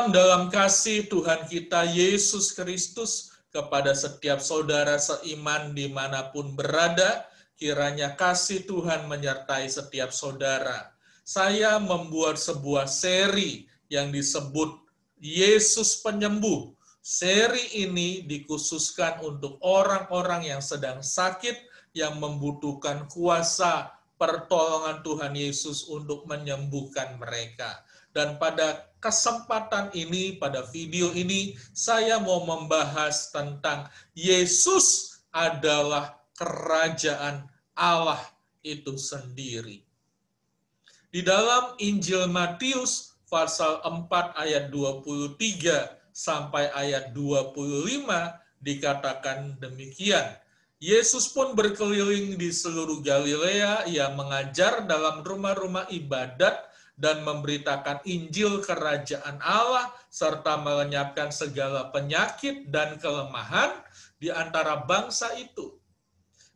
Salam dalam kasih Tuhan kita Yesus Kristus kepada setiap saudara seiman dimanapun berada. Kiranya kasih Tuhan menyertai setiap saudara. Saya membuat sebuah seri yang disebut Yesus Penyembuh. Seri ini dikhususkan untuk orang-orang yang sedang sakit, yang membutuhkan kuasa pertolongan Tuhan Yesus untuk menyembuhkan mereka. Dan pada kesempatan ini, pada video ini, saya mau membahas tentang Yesus adalah kerajaan Allah itu sendiri. Di dalam Injil Matius pasal 4 ayat 23 sampai ayat 25 dikatakan demikian. Yesus pun berkeliling di seluruh Galilea, ia mengajar dalam rumah-rumah ibadat dan memberitakan Injil kerajaan Allah, serta melenyapkan segala penyakit dan kelemahan di antara bangsa itu.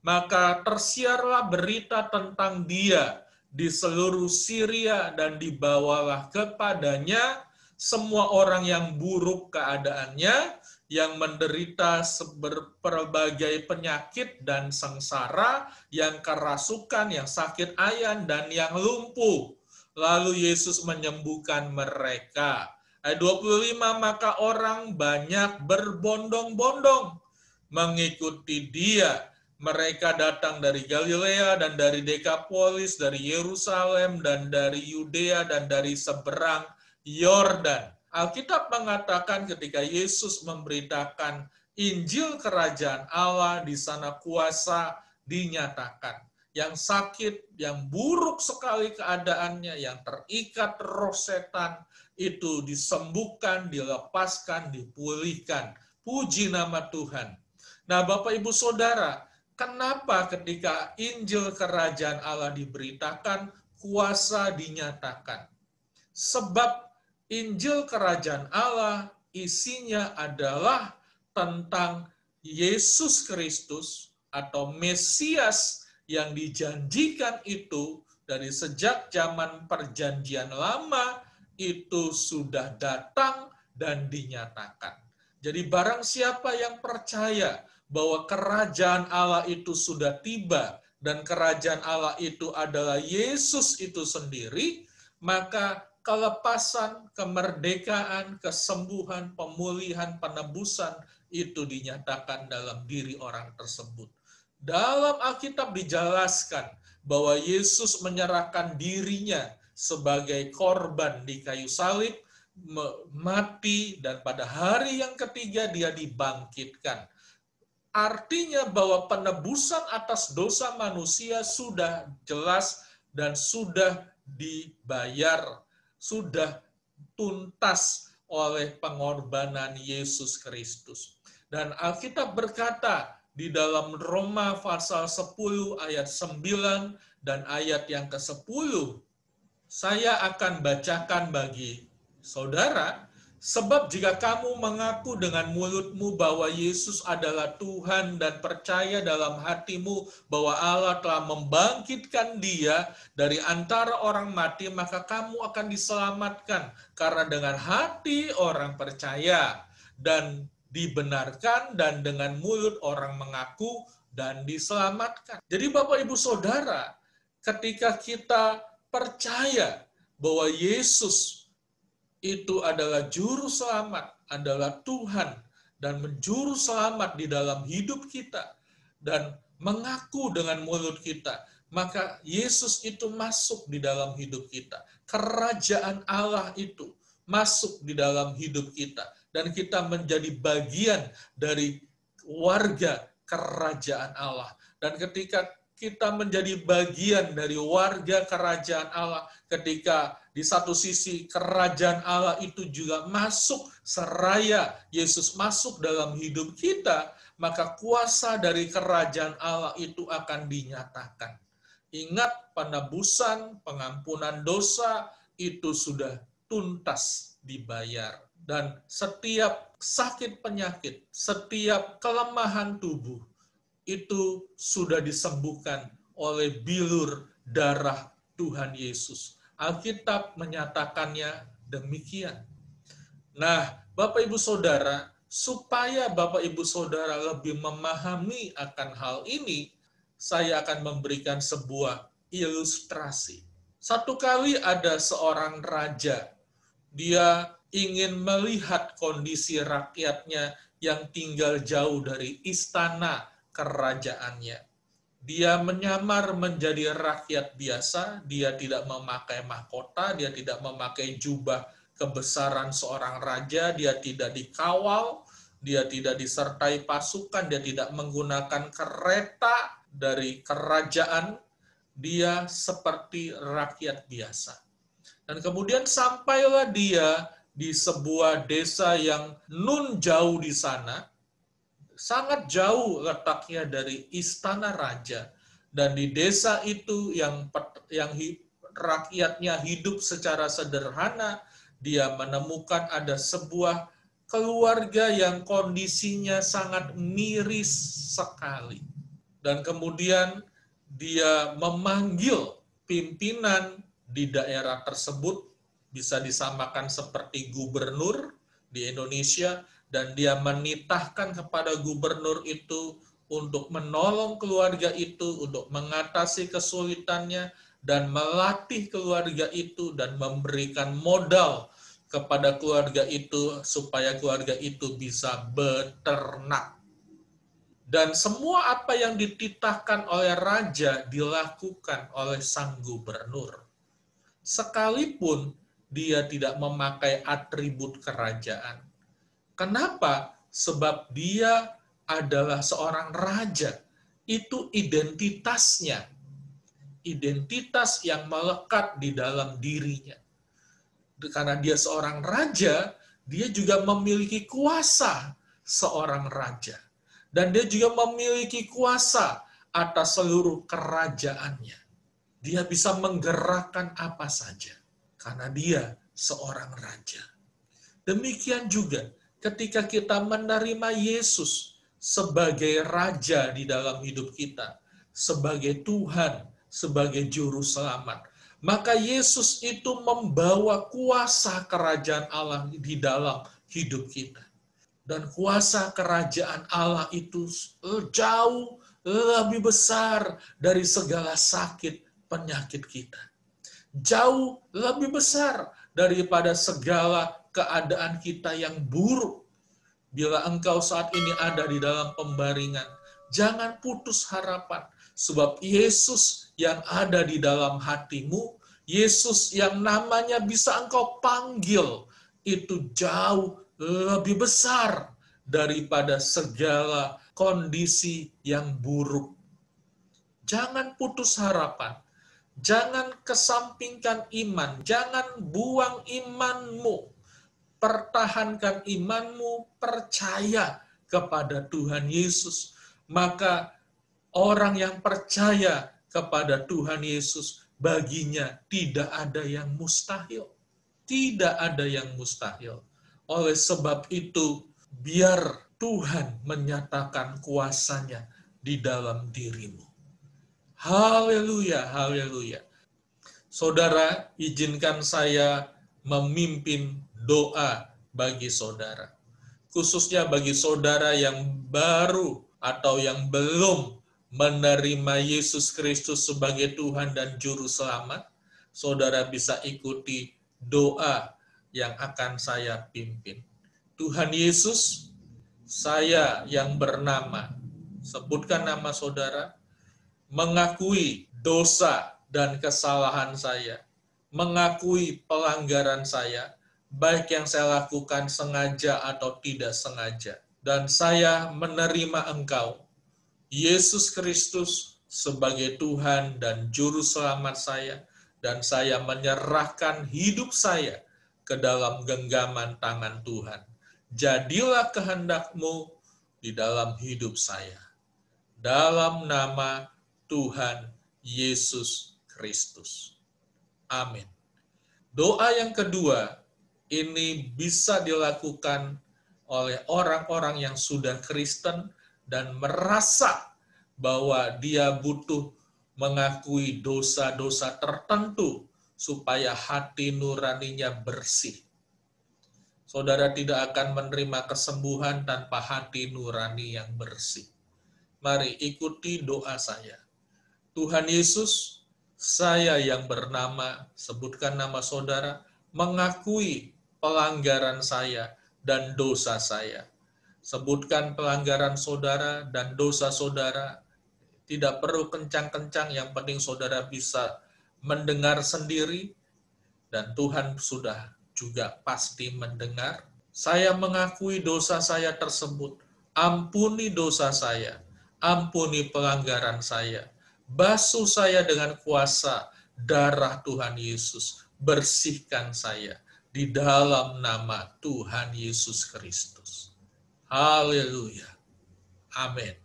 Maka tersiarlah berita tentang Dia di seluruh Syria, dan dibawalah kepadanya semua orang yang buruk keadaannya, yang menderita berbagai penyakit dan sengsara, yang kerasukan, yang sakit ayan, dan yang lumpuh. Lalu Yesus menyembuhkan mereka. Ayat 25, maka orang banyak berbondong-bondong mengikuti Dia. Mereka datang dari Galilea dan dari Dekapolis, dari Yerusalem dan dari Yudea dan dari seberang Yordan. Alkitab mengatakan ketika Yesus memberitakan Injil kerajaan Allah, di sana kuasa dinyatakan. Yang sakit, yang buruk sekali keadaannya, yang terikat roh setan, itu disembuhkan, dilepaskan, dipulihkan. Puji nama Tuhan. Nah, Bapak Ibu Saudara, kenapa ketika Injil kerajaan Allah diberitakan, kuasa dinyatakan? Sebab Injil kerajaan Allah isinya adalah tentang Yesus Kristus atau Mesias yang dijanjikan itu dari sejak zaman perjanjian lama itu sudah datang dan dinyatakan. Jadi barang siapa yang percaya bahwa kerajaan Allah itu sudah tiba dan kerajaan Allah itu adalah Yesus itu sendiri, maka kelepasan, kemerdekaan, kesembuhan, pemulihan, penebusan itu dinyatakan dalam diri orang tersebut. Dalam Alkitab dijelaskan bahwa Yesus menyerahkan dirinya sebagai korban di kayu salib, mati, dan pada hari yang ketiga dia dibangkitkan. Artinya bahwa penebusan atas dosa manusia sudah jelas dan sudah dibayar, sudah tuntas oleh pengorbanan Yesus Kristus. Dan Alkitab berkata di dalam Roma pasal 10 ayat 9 dan ayat yang ke-10, saya akan bacakan bagi saudara. Sebab jika kamu mengaku dengan mulutmu bahwa Yesus adalah Tuhan dan percaya dalam hatimu bahwa Allah telah membangkitkan Dia dari antara orang mati, maka kamu akan diselamatkan. Karena dengan hati orang percaya dan dibenarkan, dan dengan mulut orang mengaku dan diselamatkan. Jadi Bapak Ibu Saudara, ketika kita percaya bahwa Yesus itu adalah juru selamat, adalah Tuhan, dan menjuru selamat di dalam hidup kita, dan mengaku dengan mulut kita, maka Yesus itu masuk di dalam hidup kita. Kerajaan Allah itu masuk di dalam hidup kita, dan kita menjadi bagian dari warga kerajaan Allah. Dan ketika kita menjadi bagian dari warga kerajaan Allah, ketika di satu sisi kerajaan Allah itu juga masuk seraya Yesus masuk dalam hidup kita, maka kuasa dari kerajaan Allah itu akan dinyatakan. Ingat, penebusan, pengampunan dosa itu sudah tuntas dibayar. Dan setiap sakit penyakit, setiap kelemahan tubuh, itu sudah disembuhkan oleh bilur darah Tuhan Yesus. Alkitab menyatakannya demikian. Nah, Bapak Ibu Saudara, supaya Bapak Ibu Saudara lebih memahami akan hal ini, saya akan memberikan sebuah ilustrasi. Satu kali ada seorang raja, dia ingin melihat kondisi rakyatnya yang tinggal jauh dari istana kerajaannya. Dia menyamar menjadi rakyat biasa, dia tidak memakai mahkota, dia tidak memakai jubah kebesaran seorang raja, dia tidak dikawal, dia tidak disertai pasukan, dia tidak menggunakan kereta dari kerajaan, dia seperti rakyat biasa. Dan kemudian sampailah dia di sebuah desa yang nun jauh di sana, sangat jauh letaknya dari istana raja, dan di desa itu yang rakyatnya hidup secara sederhana, dia menemukan ada sebuah keluarga yang kondisinya sangat miris sekali. Dan kemudian dia memanggil pimpinan di daerah tersebut, bisa disamakan seperti gubernur di Indonesia, dan dia menitahkan kepada gubernur itu untuk menolong keluarga itu, untuk mengatasi kesulitannya, dan melatih keluarga itu, dan memberikan modal kepada keluarga itu, supaya keluarga itu bisa beternak. Dan semua apa yang dititahkan oleh raja dilakukan oleh sang gubernur. Sekalipun dia tidak memakai atribut kerajaan. Kenapa? Sebab dia adalah seorang raja. Itu identitasnya. Identitas yang melekat di dalam dirinya. Karena dia seorang raja, dia juga memiliki kuasa seorang raja. Dan dia juga memiliki kuasa atas seluruh kerajaannya. Dia bisa menggerakkan apa saja. Karena dia seorang raja. Demikian juga ketika kita menerima Yesus sebagai Raja di dalam hidup kita, sebagai Tuhan, sebagai Juru Selamat, maka Yesus itu membawa kuasa kerajaan Allah di dalam hidup kita. Dan kuasa kerajaan Allah itu jauh lebih besar dari segala sakit penyakit kita. Jauh lebih besar daripada segala keadaan kita yang buruk. Bila engkau saat ini ada di dalam pembaringan, jangan putus harapan. Sebab Yesus yang ada di dalam hatimu, Yesus yang namanya bisa engkau panggil, itu jauh lebih besar daripada segala kondisi yang buruk. Jangan putus harapan. Jangan kesampingkan iman, jangan buang imanmu. Pertahankan imanmu, percaya kepada Tuhan Yesus. Maka orang yang percaya kepada Tuhan Yesus, baginya tidak ada yang mustahil. Tidak ada yang mustahil. Oleh sebab itu, biar Tuhan menyatakan kuasanya di dalam dirimu. Haleluya, haleluya. Saudara, izinkan saya memimpin doa bagi saudara. Khususnya bagi saudara yang baru atau yang belum menerima Yesus Kristus sebagai Tuhan dan Juru Selamat, saudara bisa ikuti doa yang akan saya pimpin. Tuhan Yesus, saya yang bernama, sebutkan nama saudara, mengakui dosa dan kesalahan saya, mengakui pelanggaran saya, baik yang saya lakukan sengaja atau tidak sengaja. Dan saya menerima Engkau, Yesus Kristus, sebagai Tuhan dan Juru Selamat saya, dan saya menyerahkan hidup saya ke dalam genggaman tangan Tuhan. Jadilah kehendak-Mu di dalam hidup saya. Dalam nama Tuhan Yesus Kristus. Amin. Doa yang kedua, ini bisa dilakukan oleh orang-orang yang sudah Kristen dan merasa bahwa dia butuh mengakui dosa-dosa tertentu supaya hati nuraninya bersih. Saudara tidak akan menerima kesembuhan tanpa hati nurani yang bersih. Mari ikuti doa saya. Tuhan Yesus, saya yang bernama, sebutkan nama saudara, mengakui pelanggaran saya dan dosa saya. Sebutkan pelanggaran saudara dan dosa saudara. Tidak perlu kencang-kencang, yang penting saudara bisa mendengar sendiri, dan Tuhan sudah juga pasti mendengar. Saya mengakui dosa saya tersebut. Ampuni dosa saya. Ampuni pelanggaran saya. Basuh saya dengan kuasa darah Tuhan Yesus. Bersihkan saya di dalam nama Tuhan Yesus Kristus. Haleluya. Amin.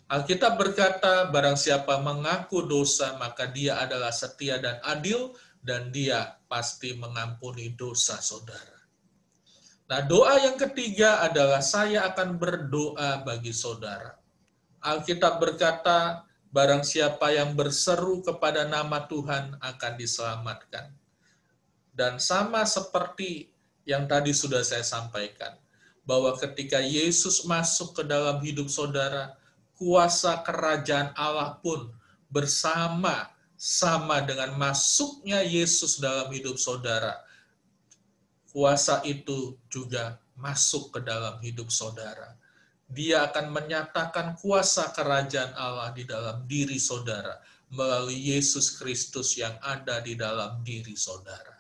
Alkitab berkata, barang siapa mengaku dosa, maka dia adalah setia dan adil, dan dia pasti mengampuni dosa saudara. Nah, doa yang ketiga adalah saya akan berdoa bagi saudara. Alkitab berkata, barang siapa yang berseru kepada nama Tuhan akan diselamatkan. Dan sama seperti yang tadi sudah saya sampaikan, bahwa ketika Yesus masuk ke dalam hidup saudara, kuasa kerajaan Allah pun bersama-sama dengan masuknya Yesus dalam hidup saudara. Kuasa itu juga masuk ke dalam hidup saudara. Dia akan menyatakan kuasa kerajaan Allah di dalam diri saudara melalui Yesus Kristus yang ada di dalam diri saudara.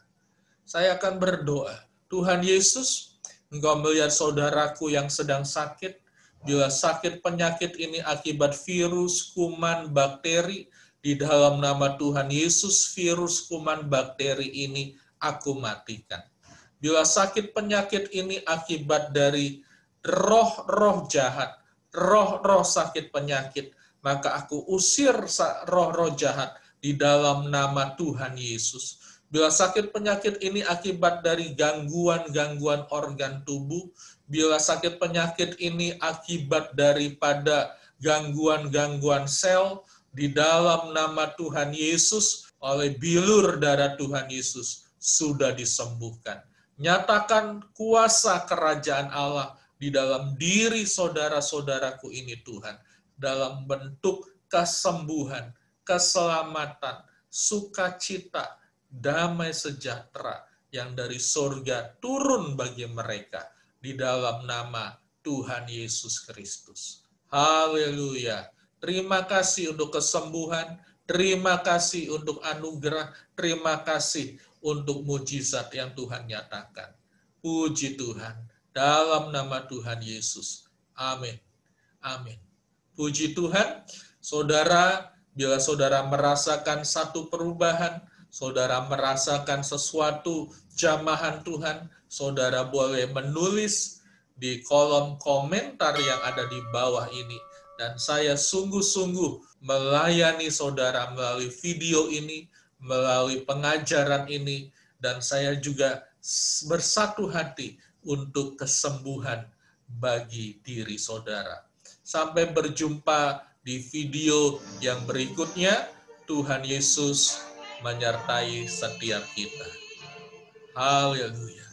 Saya akan berdoa, Tuhan Yesus, Engkau melihat saudaraku yang sedang sakit. Bila sakit penyakit ini akibat virus, kuman, bakteri, di dalam nama Tuhan Yesus, virus, kuman, bakteri ini aku matikan. Bila sakit penyakit ini akibat dari roh-roh jahat, roh-roh sakit penyakit, maka aku usir roh-roh jahat di dalam nama Tuhan Yesus. Bila sakit penyakit ini akibat dari gangguan-gangguan organ tubuh, bila sakit penyakit ini akibat daripada gangguan-gangguan sel, di dalam nama Tuhan Yesus, oleh bilur darah Tuhan Yesus, sudah disembuhkan. Nyatakan kuasa kerajaan Allah di dalam diri saudara-saudaraku ini Tuhan, dalam bentuk kesembuhan, keselamatan, sukacita, damai sejahtera yang dari surga turun bagi mereka di dalam nama Tuhan Yesus Kristus. Haleluya. Terima kasih untuk kesembuhan, terima kasih untuk anugerah, terima kasih untuk mujizat yang Tuhan nyatakan. Puji Tuhan, dalam nama Tuhan Yesus. Amin. Amin. Puji Tuhan, saudara, bila saudara merasakan satu perubahan, saudara merasakan sesuatu jamahan Tuhan, saudara boleh menulis di kolom komentar yang ada di bawah ini. Dan saya sungguh-sungguh melayani saudara melalui video ini, melalui pengajaran ini, dan saya juga bersatu hati untuk kesembuhan bagi diri saudara. Sampai berjumpa di video yang berikutnya. Tuhan Yesus menyertai setiap kita. Haleluya.